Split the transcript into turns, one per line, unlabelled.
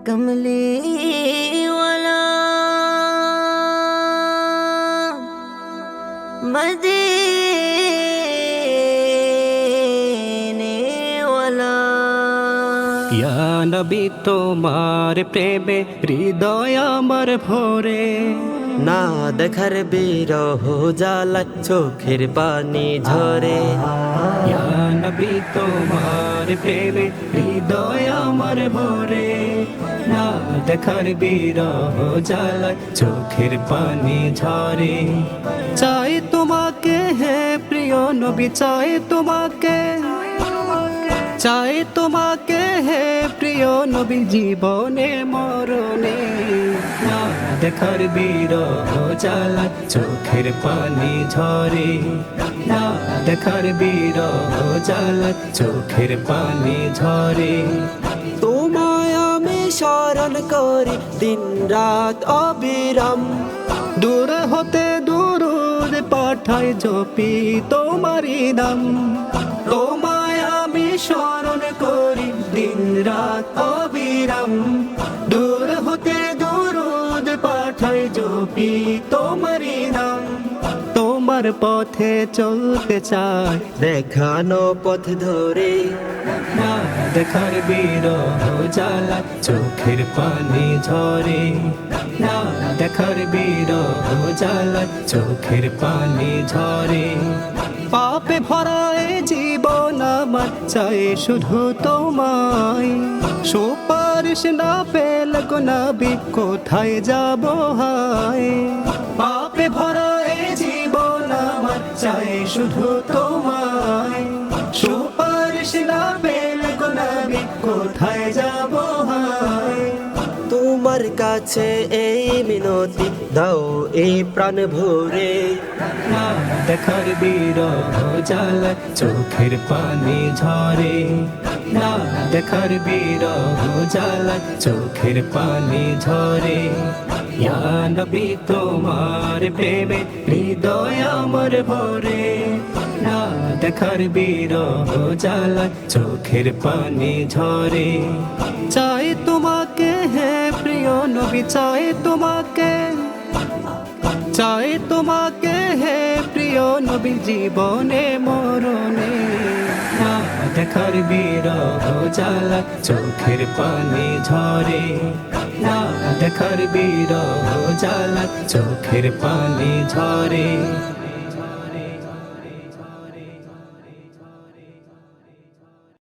कमली वाला मदीने वाला।
ইয়া নবী তোমার প্রেমে হৃদয় আমার ভরে,
না দেখার বিরহ জ্বালা চোখের পানি ঝরে।
ইয়া নবী তোমার প্রেমে হৃদয় আমার ভরে, না দেখার বিরহ জ্বালা চোখের পানি ঝরে। চাই তোমাকে হে প্রিয় নবী, চাই তোমাকে, চাই তোমাকে হে প্রিয় নবী জীবনে মরণে, না দেখার বিরহ জ্বালা চোখের পানি ঝরে, না দেখার বিরহ জ্বালা চোখের পানি ঝরে।
তোমায় আমি স্মরণ করি দিন রাত অবিরাম,
দূর হতে দুরুদ পাঠাই জপি তোমারি নাম। তোমায় আমি স্মরণ করি দিন রাত অবিরাম, দূর হতে দুরুদ পাঠাই জপি তোমারি নাম। তোমার পথে চলতে চাই
দেখানো পথ ধরে,
না দেখার বিরহ জ্বালা চোখের পানি ঝরে, না দেখার বিরহ জ্বালা চোখের পানি ঝরে। পাপে ভরা এ জীবন আমার চাই শুধু তোমায়, সুপারিশ না পেলে গো নবী কোথায় যাব হায়। পাপে ভরা এ জীবন আমার চাই শুধু তোমায়, সুপারিশ না পেলে গো নবী কোথায় যাব হায়।
তোমার কাছে এই মিনতি দাও এই প্রাণ ভরে,
না দেখার বিরহ জ্বালা চোখের পানি ঝরে, না দেখার বিরহ জ্বালা চোখের পানি ঝরে। ইয়া নবী তোমার প্রেমে হৃদয় আমার ভরে, না দেখার বিরহ জ্বালা চোখের পানি ঝরে। চাই তোমাকে হে প্রিয় নবী, চাই তোমাকে, চাই তোমাকে হে প্রিয় নবী জীবনে মরণে, না দেখার বিরহ জ্বালা চোখের পানি ঝরে, না দেখার বিরহ জ্বালা চোখের পানি ঝরে।